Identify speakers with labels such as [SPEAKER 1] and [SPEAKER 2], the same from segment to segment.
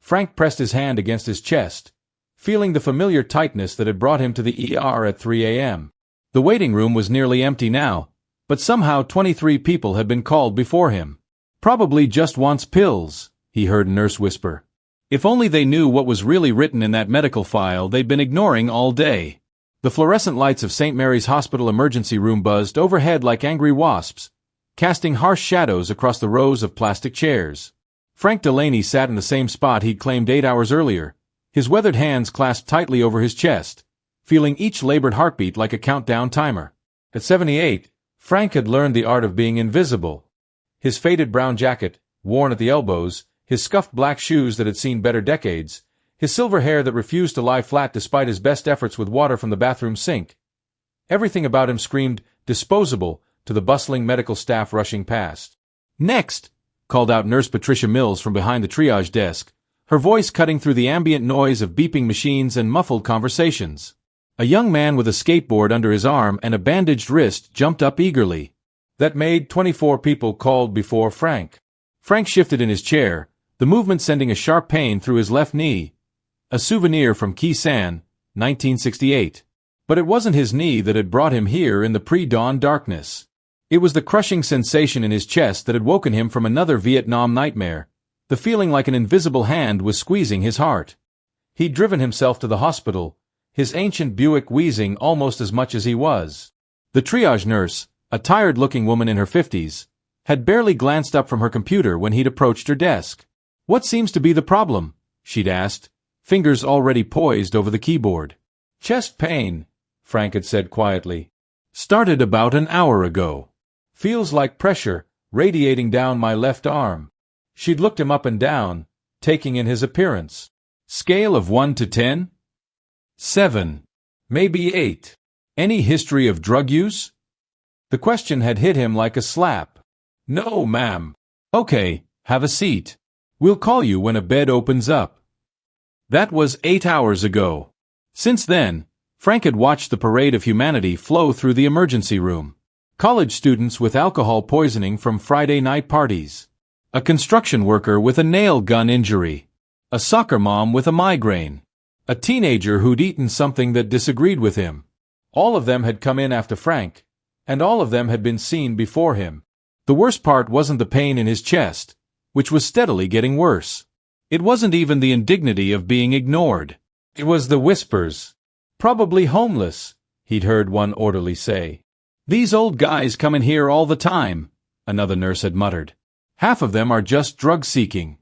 [SPEAKER 1] Frank pressed his hand against his chest, feeling the familiar tightness that had brought him to the ER at 3 a.m. The waiting room was nearly empty now, but somehow 23 people had been called before him. "Probably just wants pills," he heard a nurse whisper. If only they knew what was really written in that medical file they'd been ignoring all day. The fluorescent lights of St. Mary's Hospital emergency room buzzed overhead like angry wasps, casting harsh shadows across the rows of plastic chairs. Frank Delaney sat in the same spot he'd claimed 8 hours earlier, his weathered hands clasped tightly over his chest, feeling each labored heartbeat like a countdown timer. At 78, Frank had learned the art of being invisible. His faded brown jacket, worn at the elbows, his scuffed black shoes that had seen better decades, his silver hair that refused to lie flat despite his best efforts with water from the bathroom sink. Everything about him screamed disposable to the bustling medical staff rushing past. "Next!" called out Nurse Patricia Mills from behind the triage desk, her voice cutting through the ambient noise of beeping machines and muffled conversations. A young man with a skateboard under his arm and a bandaged wrist jumped up eagerly. That made 24 people called before Frank. Frank shifted in his chair, the movement sending a sharp pain through his left knee. A souvenir from Khe Sanh, 1968. But it wasn't his knee that had brought him here in the pre-dawn darkness. It was the crushing sensation in his chest that had woken him from another Vietnam nightmare, the feeling like an invisible hand was squeezing his heart. He'd driven himself to the hospital, his ancient Buick wheezing almost as much as he was. The triage nurse, a tired-looking woman in her 50s, had barely glanced up from her computer when he'd approached her desk. "What seems to be the problem?" she'd asked, fingers already poised over the keyboard. "Chest pain," Frank had said quietly. "Started about an hour ago. Feels like pressure radiating down my left arm." She'd looked him up and down, taking in his appearance. "Scale of 1 to 10? 7. Maybe 8. Any history of drug use?" The question had hit him like a slap. "No, ma'am." "Okay, have a seat. We'll call you when a bed opens up." That was 8 hours ago. Since then, Frank had watched the parade of humanity flow through the emergency room. College students with alcohol poisoning from Friday night parties. A construction worker with a nail gun injury. A soccer mom with a migraine. A teenager who'd eaten something that disagreed with him. All of them had come in after Frank, and all of them had been seen before him. The worst part wasn't the pain in his chest, which was steadily getting worse. It wasn't even the indignity of being ignored. It was the whispers. "Probably homeless," he'd heard one orderly say. "These old guys come in here all the time," another nurse had muttered. "Half of them are just drug-seeking."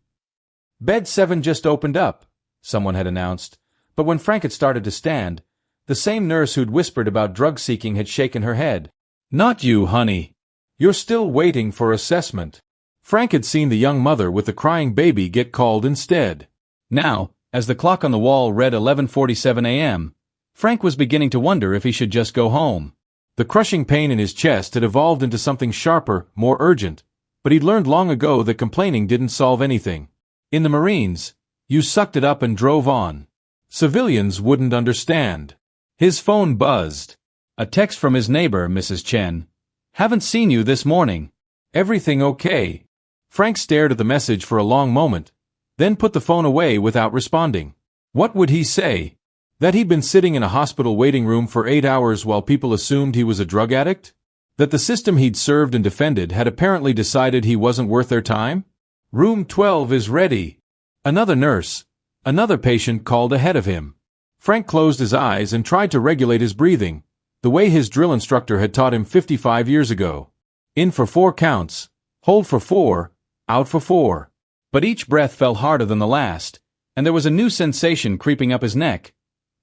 [SPEAKER 1] "Bed 7 just opened up," someone had announced, but when Frank had started to stand, the same nurse who'd whispered about drug-seeking had shaken her head. "Not you, honey. You're still waiting for assessment." Frank had seen the young mother with the crying baby get called instead. Now, as the clock on the wall read 11:47 a.m., Frank was beginning to wonder if he should just go home. The crushing pain in his chest had evolved into something sharper, more urgent, but he'd learned long ago that complaining didn't solve anything. In the Marines, you sucked it up and drove on. Civilians wouldn't understand. His phone buzzed. A text from his neighbor, Mrs. Chen. "Haven't seen you this morning. Everything okay?" Frank stared at the message for a long moment, then put the phone away without responding. What would he say? That he'd been sitting in a hospital waiting room for 8 hours while people assumed he was a drug addict? That the system he'd served and defended had apparently decided he wasn't worth their time? "Room 12 is ready." Another nurse, another patient called ahead of him. Frank closed his eyes and tried to regulate his breathing, the way his drill instructor had taught him 55 years ago. In for 4 counts, hold for 4, out for 4. But each breath fell harder than the last, and there was a new sensation creeping up his neck,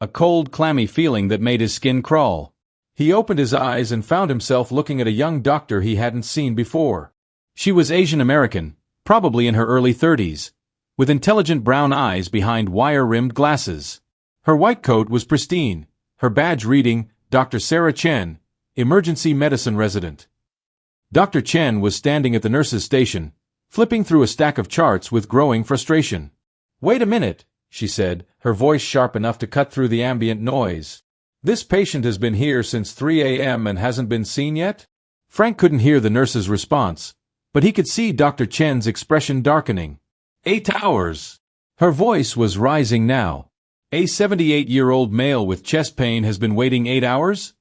[SPEAKER 1] a cold, clammy feeling that made his skin crawl. He opened his eyes and found himself looking at a young doctor he hadn't seen before. She was Asian American, probably in her early 30s, with intelligent brown eyes behind wire-rimmed glasses. Her white coat was pristine, her badge reading, Dr. Sarah Chen, Emergency Medicine Resident. Dr. Chen was standing at the nurse's station, flipping through a stack of charts with growing frustration. "Wait a minute," she said, her voice sharp enough to cut through the ambient noise. "This patient has been here since 3 a.m. and hasn't been seen yet?" Frank couldn't hear the nurse's response, but he could see Dr. Chen's expression darkening. 8 hours. Her voice was rising now. A 78-year-old male with chest pain has been waiting 8 hours?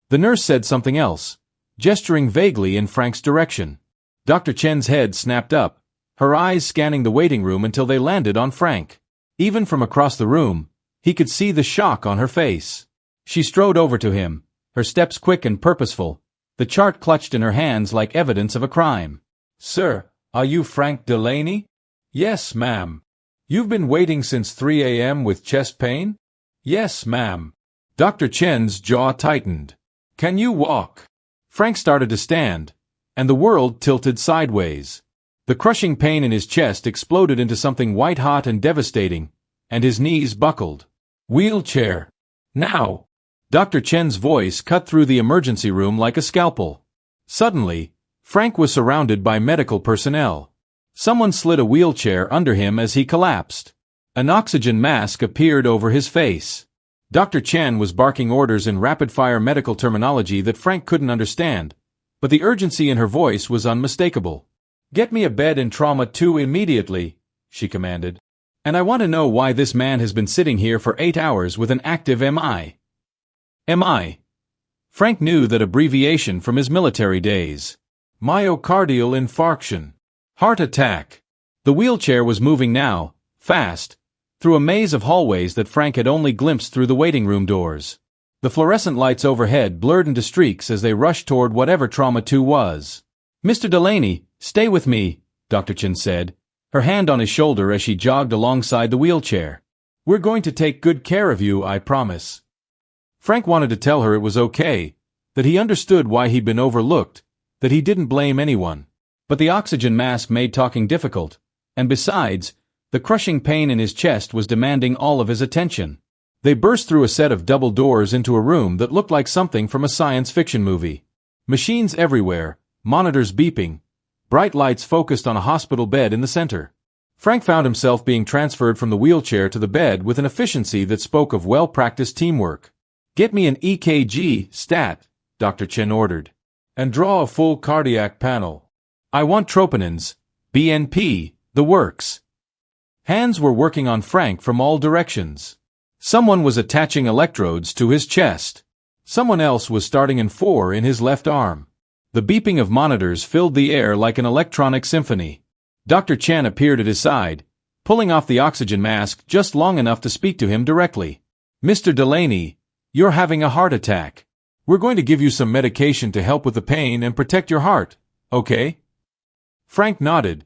[SPEAKER 1] The nurse said something else, gesturing vaguely in Frank's direction. Dr. Chen's head snapped up, her eyes scanning the waiting room until they landed on Frank. Even from across the room, he could see the shock on her face. She strode over to him, her steps quick and purposeful, the chart clutched in her hands like evidence of a crime. "Sir, are you Frank Delaney?" "Yes, ma'am." "You've been waiting since 3 a.m. with chest pain?" "Yes, ma'am." Dr. Chen's jaw tightened. "Can you walk?" Frank started to stand, and the world tilted sideways. The crushing pain in his chest exploded into something white-hot and devastating, and his knees buckled. "Wheelchair. Now!" Dr. Chen's voice cut through the emergency room like a scalpel. Suddenly, Frank was surrounded by medical personnel. Someone slid a wheelchair under him as he collapsed. An oxygen mask appeared over his face. Dr. Chen was barking orders in rapid-fire medical terminology that Frank couldn't understand, but the urgency in her voice was unmistakable. "Get me a bed in Trauma 2 immediately," she commanded. "And I want to know why this man has been sitting here for 8 hours with an active MI. MI. Frank knew that abbreviation from his military days. Myocardial infarction. Heart attack. The wheelchair was moving now, fast, through a maze of hallways that Frank had only glimpsed through the waiting room doors. The fluorescent lights overhead blurred into streaks as they rushed toward whatever Trauma 2 was. "Mr. Delaney, stay with me," Dr. Chen said, her hand on his shoulder as she jogged alongside the wheelchair. "We're going to take good care of you, I promise." Frank wanted to tell her it was okay, that he understood why he'd been overlooked, that he didn't blame anyone. But the oxygen mask made talking difficult, and besides, the crushing pain in his chest was demanding all of his attention. They burst through a set of double doors into a room that looked like something from a science fiction movie. Machines everywhere, monitors beeping, bright lights focused on a hospital bed in the center. Frank found himself being transferred from the wheelchair to the bed with an efficiency that spoke of well-practiced teamwork. "Get me an EKG, stat," Dr. Chen ordered. "And draw a full cardiac panel. I want troponins, BNP, the works." Hands were working on Frank from all directions. Someone was attaching electrodes to his chest. Someone else was starting in 4 in his left arm. The beeping of monitors filled the air like an electronic symphony. Dr. Chen appeared at his side, pulling off the oxygen mask just long enough to speak to him directly. "Mr. Delaney, you're having a heart attack. We're going to give you some medication to help with the pain and protect your heart, okay?" Frank nodded,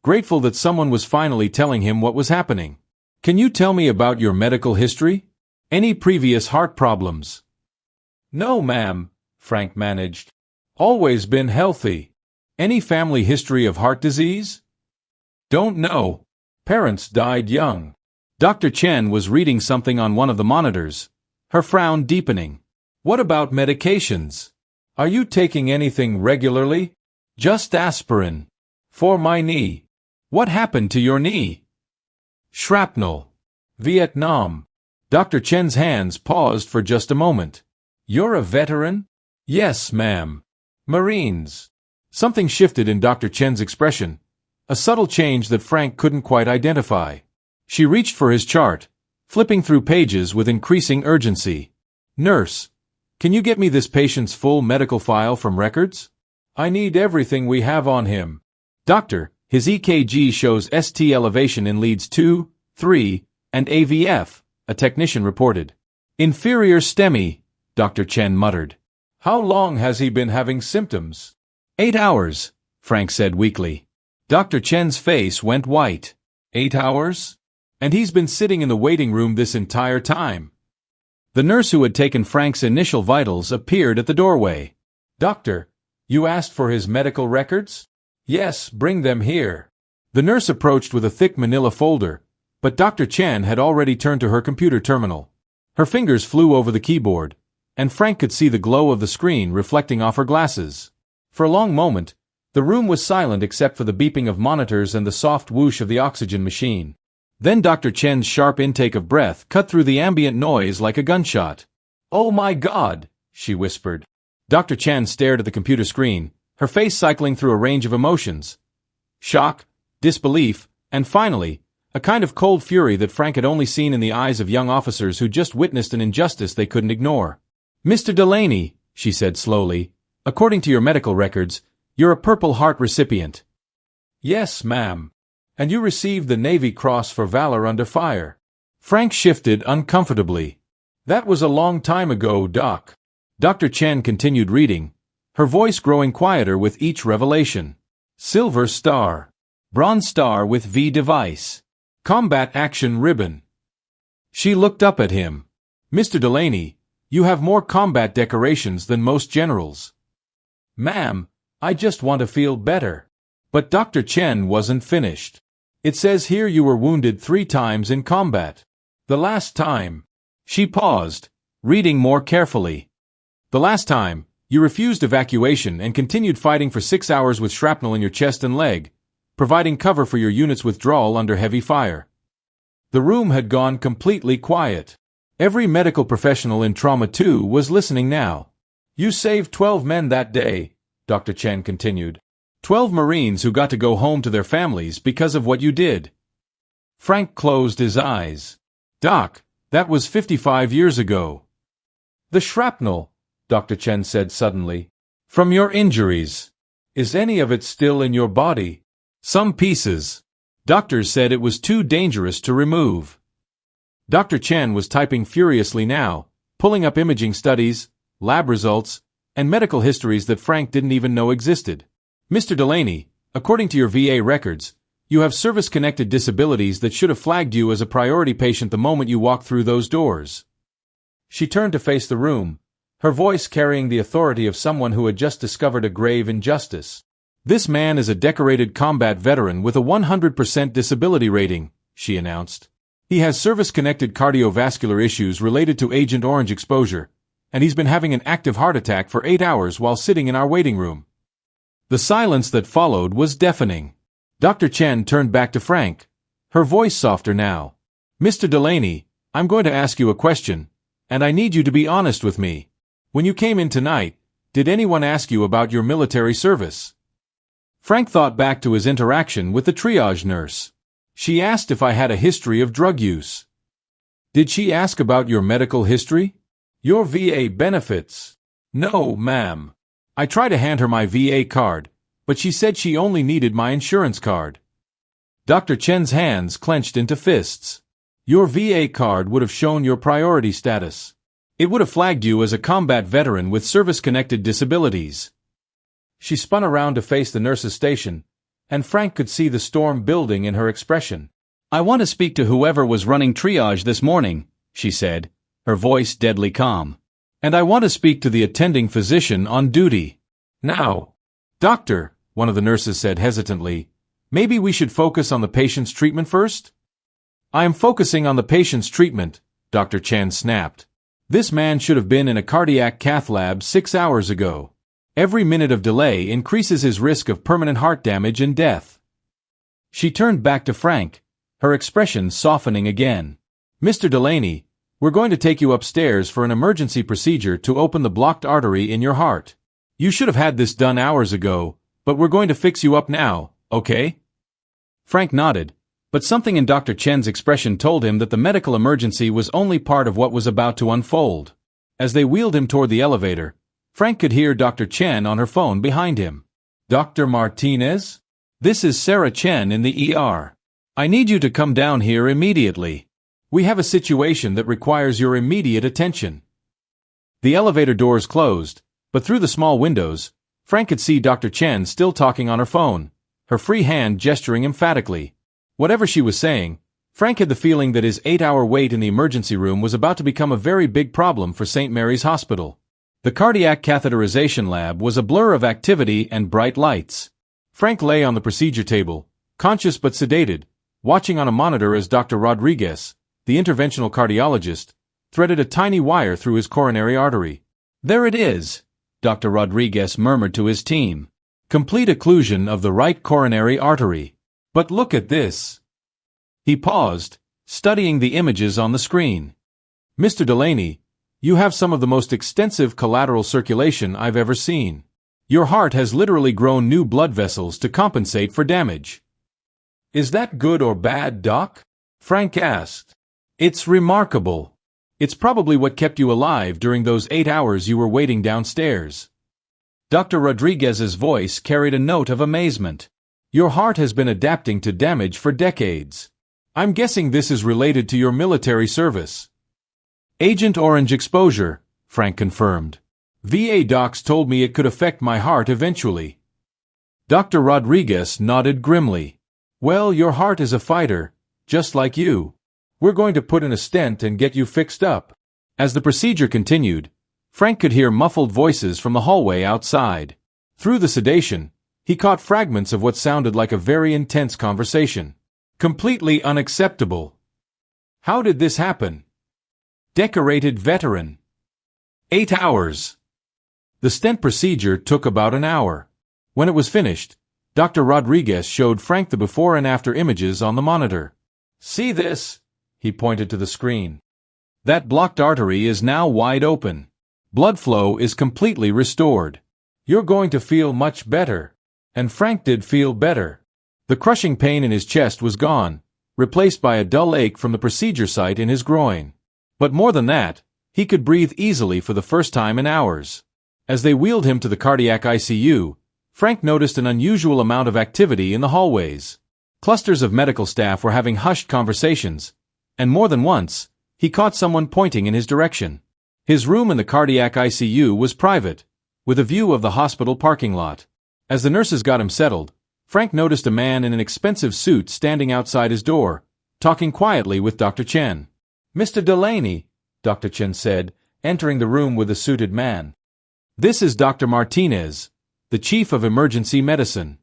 [SPEAKER 1] grateful that someone was finally telling him what was happening. "Can you tell me about your medical history? Any previous heart problems?" "No, ma'am," Frank managed. "Always been healthy." "Any family history of heart disease?" "Don't know. Parents died young." Dr. Chen was reading something on one of the monitors, her frown deepening. "What about medications? Are you taking anything regularly?" "Just aspirin. For my knee." "What happened to your knee?" "Shrapnel. Vietnam." Dr. Chen's hands paused for just a moment. "You're a veteran?" "Yes, ma'am." "Marines." Something shifted in Dr. Chen's expression, a subtle change that Frank couldn't quite identify. She reached for his chart, flipping through pages with increasing urgency. "Nurse, can you get me this patient's full medical file from records? I need everything we have on him." "Doctor, his EKG shows ST elevation in leads 2, 3, and AVF, a technician reported. "Inferior STEMI," Dr. Chen muttered. "How long has he been having symptoms?" 8 hours, Frank said weakly. Dr. Chen's face went white. 8 hours? And he's been sitting in the waiting room this entire time. The nurse who had taken Frank's initial vitals appeared at the doorway. "Doctor, you asked for his medical records?" "Yes, bring them here." The nurse approached with a thick manila folder, but Dr. Chen had already turned to her computer terminal. Her fingers flew over the keyboard, and Frank could see the glow of the screen reflecting off her glasses. For a long moment, the room was silent except for the beeping of monitors and the soft whoosh of the oxygen machine. Then Dr. Chen's sharp intake of breath cut through the ambient noise like a gunshot. "Oh my God," she whispered. Dr. Chen stared at the computer screen, her face cycling through a range of emotions. Shock, disbelief, and finally, a kind of cold fury that Frank had only seen in the eyes of young officers who just witnessed an injustice they couldn't ignore. "Mr. Delaney," she said slowly, "according to your medical records, you're a Purple Heart recipient." "Yes, ma'am. And you received the Navy Cross for Valor Under Fire." Frank shifted uncomfortably. "That was a long time ago, Doc." Dr. Chen continued reading, her voice growing quieter with each revelation. "Silver Star. Bronze Star with V device. Combat Action Ribbon." She looked up at him. "Mr. Delaney, you have more combat decorations than most generals." "Ma'am, I just want to feel better." But Dr. Chen wasn't finished. "It says here you were wounded 3 times in combat. The last time." She paused, reading more carefully. "The last time, you refused evacuation and continued fighting for 6 hours with shrapnel in your chest and leg, providing cover for your unit's withdrawal under heavy fire." The room had gone completely quiet. Every medical professional in Trauma 2 was listening now. "You saved 12 men that day," Dr. Chen continued. 12 Marines who got to go home to their families because of what you did." Frank closed his eyes. "Doc, that was 55 years ago." "The shrapnel," Dr. Chen said suddenly. "From your injuries. Is any of it still in your body?" "Some pieces. Doctors said it was too dangerous to remove." Dr. Chen was typing furiously now, pulling up imaging studies, lab results, and medical histories that Frank didn't even know existed. "Mr. Delaney, according to your VA records, you have service-connected disabilities that should have flagged you as a priority patient the moment you walked through those doors." She turned to face the room, her voice carrying the authority of someone who had just discovered a grave injustice. "This man is a decorated combat veteran with a 100% disability rating," she announced. "He has service-connected cardiovascular issues related to Agent Orange exposure, and he's been having an active heart attack for 8 hours while sitting in our waiting room." The silence that followed was deafening. Dr. Chen turned back to Frank, her voice softer now. "Mr. Delaney, I'm going to ask you a question, and I need you to be honest with me. When you came in tonight, did anyone ask you about your military service?" Frank thought back to his interaction with the triage nurse. "She asked if I had a history of drug use." "Did she ask about your medical history? Your VA benefits?" "No, ma'am. I tried to hand her my VA card, but she said she only needed my insurance card." Dr. Chen's hands clenched into fists. "Your VA card would have shown your priority status. It would have flagged you as a combat veteran with service-connected disabilities." She spun around to face the nurse's station, and Frank could see the storm building in her expression. "I want to speak to whoever was running triage this morning," she said, her voice deadly calm. "And I want to speak to the attending physician on duty. Now." "Doctor," one of the nurses said hesitantly, "maybe we should focus on the patient's treatment first?" "I am focusing on the patient's treatment," Dr. Chen snapped. "This man should have been in a cardiac cath lab 6 hours ago. Every minute of delay increases his risk of permanent heart damage and death." She turned back to Frank, her expression softening again. "Mr. Delaney, we're going to take you upstairs for an emergency procedure to open the blocked artery in your heart. You should have had this done hours ago, but we're going to fix you up now, okay?" Frank nodded, but something in Dr. Chen's expression told him that the medical emergency was only part of what was about to unfold. As they wheeled him toward the elevator, Frank could hear Dr. Chen on her phone behind him. "Dr. Martinez? This is Sarah Chen in the ER. I need you to come down here immediately. We have a situation that requires your immediate attention." The elevator doors closed, but through the small windows, Frank could see Dr. Chen still talking on her phone, her free hand gesturing emphatically. Whatever she was saying, Frank had the feeling that his 8-hour wait in the emergency room was about to become a very big problem for St. Mary's Hospital. The cardiac catheterization lab was a blur of activity and bright lights. Frank lay on the procedure table, conscious but sedated, watching on a monitor as Dr. Rodriguez, the interventional cardiologist, threaded a tiny wire through his coronary artery. "There it is," Dr. Rodriguez murmured to his team. "Complete occlusion of the right coronary artery. But look at this." He paused, studying the images on the screen. "Mr. Delaney, you have some of the most extensive collateral circulation I've ever seen. Your heart has literally grown new blood vessels to compensate for damage. Is that good or bad, Doc?" Frank asked. It's remarkable. It's probably what kept you alive during those 8 hours you were waiting downstairs. Dr. Rodriguez's voice carried a note of amazement. Your heart has been adapting to damage for decades. I'm guessing this is related to your military service. Agent Orange exposure, Frank confirmed. VA docs told me it could affect my heart eventually. Dr. Rodriguez nodded grimly. Well, your heart is a fighter, just like you. We're going to put in a stent and get you fixed up. As the procedure continued, Frank could hear muffled voices from the hallway outside. Through the sedation, he caught fragments of what sounded like a very intense conversation. Completely unacceptable. How did this happen? Decorated veteran. 8 hours. The stent procedure took about an hour. When it was finished, Dr. Rodriguez showed Frank the before and after images on the monitor. See this? He pointed to the screen. That blocked artery is now wide open. Blood flow is completely restored. You're going to feel much better. And Frank did feel better. The crushing pain in his chest was gone, replaced by a dull ache from the procedure site in his groin. But more than that, he could breathe easily for the first time in hours. As they wheeled him to the cardiac ICU, Frank noticed an unusual amount of activity in the hallways. Clusters of medical staff were having hushed conversations, and more than once, he caught someone pointing in his direction. His room in the cardiac ICU was private, with a view of the hospital parking lot. As the nurses got him settled, Frank noticed a man in an expensive suit standing outside his door, talking quietly with Dr. Chen. Mr. Delaney, Dr. Chen said, entering the room with the suited man. This is Dr. Martinez, the chief of emergency medicine.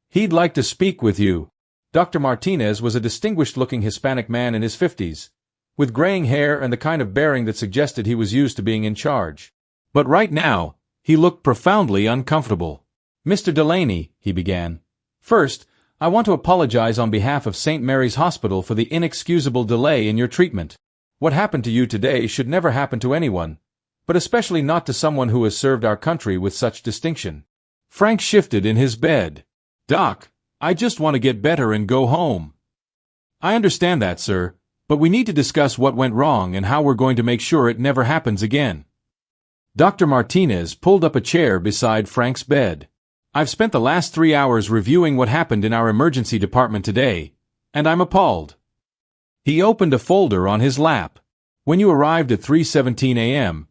[SPEAKER 1] He'd like to speak with you. Dr. Martinez was a distinguished-looking Hispanic man in his 50s, with graying hair and the kind of bearing that suggested he was used to being in charge. But right now, he looked profoundly uncomfortable. Mr. Delaney, he began. First, I want to apologize on behalf of St. Mary's Hospital for the inexcusable delay in your treatment. What happened to you today should never happen to anyone, but especially not to someone who has served our country with such distinction. Frank shifted in his bed. Doc, I just want to get better and go home. I understand that, sir, but we need to discuss what went wrong and how we're going to make sure it never happens again. Dr. Martinez pulled up a chair beside Frank's bed. I've spent the last 3 hours reviewing what happened in our emergency department today, and I'm appalled. He opened a folder on his lap. When you arrived at 3:17 a.m.,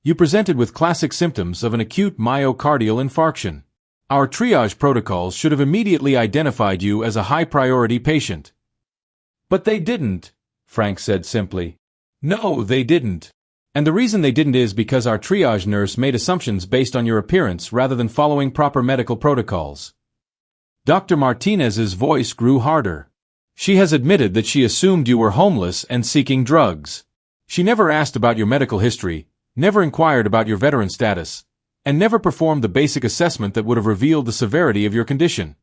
[SPEAKER 1] you presented with classic symptoms of an acute myocardial infarction. Our triage protocols should have immediately identified you as a high-priority patient. But they didn't, Frank said simply. No, they didn't. And the reason they didn't is because our triage nurse made assumptions based on your appearance rather than following proper medical protocols. Dr. Martinez's voice grew harder. She has admitted that she assumed you were homeless and seeking drugs. She never asked about your medical history, never inquired about your veteran status, and never performed the basic assessment that would have revealed the severity of your condition.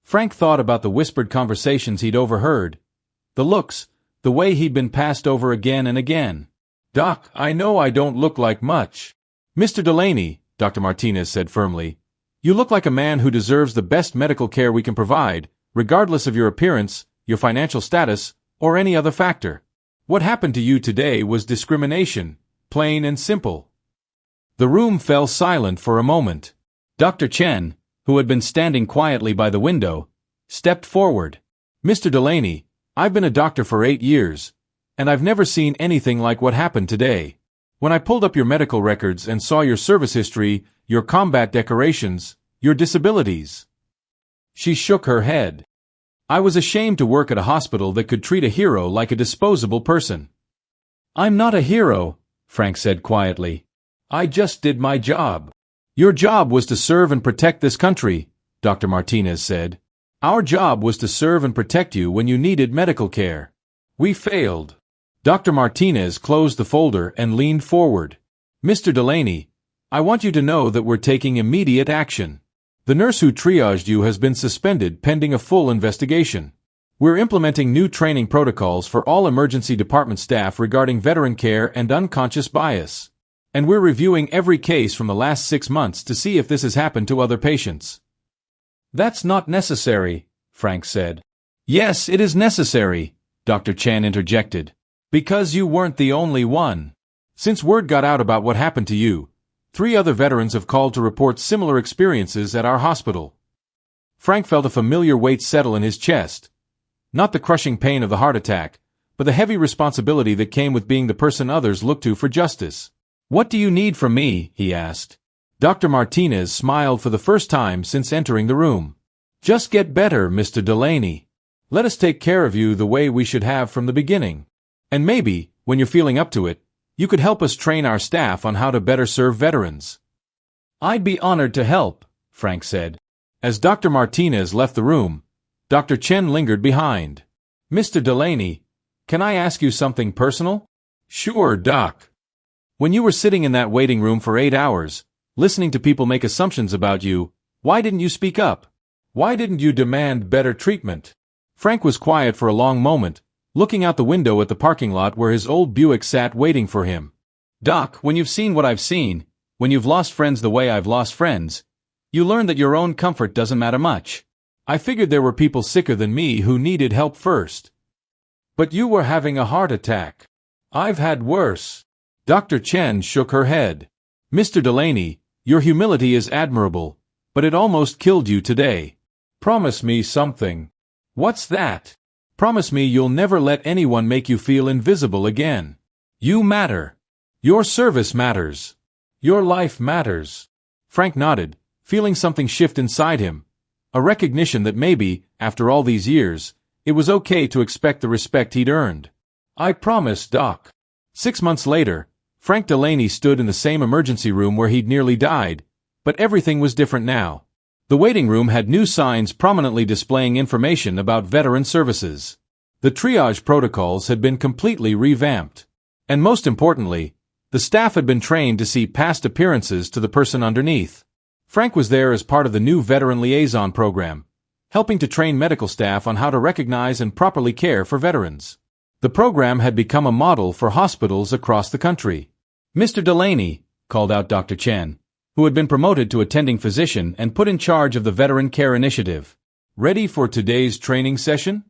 [SPEAKER 1] Frank thought about the whispered conversations he'd overheard, the looks, the way he'd been passed over again and again. Doc, I know I don't look like much. Mr. Delaney, Dr. Martinez said firmly, you look like a man who deserves the best medical care we can provide, regardless of your appearance, your financial status, or any other factor. What happened to you today was discrimination, plain and simple. The room fell silent for a moment. Dr. Chen, who had been standing quietly by the window, stepped forward. Mr. Delaney, I've been a doctor for 8 years, and I've never seen anything like what happened today. When I pulled up your medical records and saw your service history, your combat decorations, your disabilities. She shook her head. I was ashamed to work at a hospital that could treat a hero like a disposable person. I'm not a hero, Frank said quietly. I just did my job. Your job was to serve and protect this country, Dr. Martinez said. Our job was to serve and protect you when you needed medical care. We failed. Dr. Martinez closed the folder and leaned forward. Mr. Delaney, I want you to know that we're taking immediate action. The nurse who triaged you has been suspended pending a full investigation. We're implementing new training protocols for all emergency department staff regarding veteran care and unconscious bias. And we're reviewing every case from the last 6 months to see if this has happened to other patients. That's not necessary, Frank said. Yes, it is necessary, Dr. Chen interjected. Because you weren't the only one. Since word got out about what happened to you, 3 other veterans have called to report similar experiences at our hospital. Frank felt a familiar weight settle in his chest. Not the crushing pain of the heart attack, but the heavy responsibility that came with being the person others looked to for justice. What do you need from me? He asked. Dr. Martinez smiled for the first time since entering the room. Just get better, Mr. Delaney. Let us take care of you the way we should have from the beginning. And maybe, when you're feeling up to it, you could help us train our staff on how to better serve veterans. I'd be honored to help, Frank said. As Dr. Martinez left the room, Dr. Chen lingered behind. Mr. Delaney, can I ask you something personal? Sure, Doc. When you were sitting in that waiting room for 8 hours, listening to people make assumptions about you, why didn't you speak up? Why didn't you demand better treatment? Frank was quiet for a long moment, looking out the window at the parking lot where his old Buick sat waiting for him. Doc, when you've seen what I've seen, when you've lost friends the way I've lost friends, you learn that your own comfort doesn't matter much. I figured there were people sicker than me who needed help first. But you were having a heart attack. I've had worse. Dr. Chen shook her head. Mr. Delaney, your humility is admirable, but it almost killed you today. Promise me something. What's that? Promise me you'll never let anyone make you feel invisible again. You matter. Your service matters. Your life matters. Frank nodded, feeling something shift inside him. A recognition that maybe, after all these years, it was okay to expect the respect he'd earned. I promise, Doc. 6 months later, Frank Delaney stood in the same emergency room where he'd nearly died, but everything was different now. The waiting room had new signs prominently displaying information about veteran services. The triage protocols had been completely revamped. And most importantly, the staff had been trained to see past appearances to the person underneath. Frank was there as part of the new Veteran Liaison program, helping to train medical staff on how to recognize and properly care for veterans. The program had become a model for hospitals across the country. Mr. Delaney, called out Dr. Chen, who had been promoted to attending physician and put in charge of the Veteran Care Initiative. Ready for today's training session?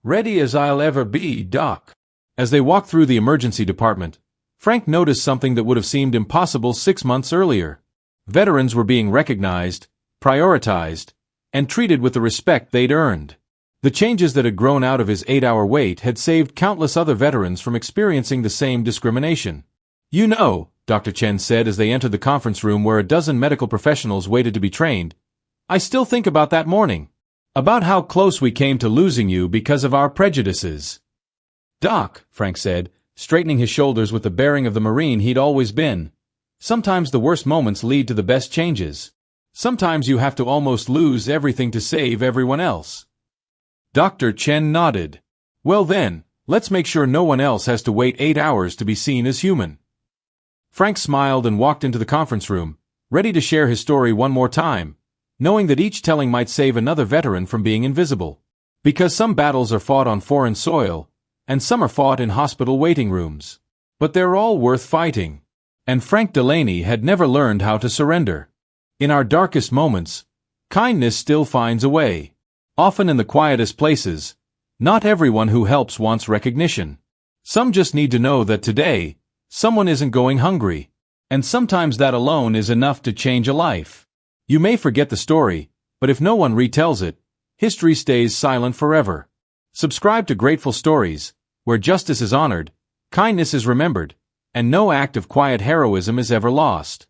[SPEAKER 1] Ready as I'll ever be, Doc. As they walked through the emergency department, Frank noticed something that would have seemed impossible 6 months earlier. Veterans were being recognized, prioritized, and treated with the respect they'd earned. The changes that had grown out of his 8-hour wait had saved countless other veterans from experiencing the same discrimination. You know, Dr. Chen said as they entered the conference room where a dozen medical professionals waited to be trained, I still think about that morning. About how close we came to losing you because of our prejudices. Doc, Frank said, straightening his shoulders with the bearing of the Marine he'd always been. Sometimes the worst moments lead to the best changes. Sometimes you have to almost lose everything to save everyone else. Dr. Chen nodded. Well then, let's make sure no one else has to wait 8 hours to be seen as human. Frank smiled and walked into the conference room, ready to share his story one more time, knowing that each telling might save another veteran from being invisible. Because some battles are fought on foreign soil, and some are fought in hospital waiting rooms. But they're all worth fighting. And Frank Delaney had never learned how to surrender. In our darkest moments, kindness still finds a way. Often in the quietest places, not everyone who helps wants recognition. Some just need to know that today, someone isn't going hungry. And sometimes that alone is enough to change a life. You may forget the story, but if no one retells it, history stays silent forever. Subscribe to Grateful Stories, where justice is honored, kindness is remembered, and no act of quiet heroism is ever lost.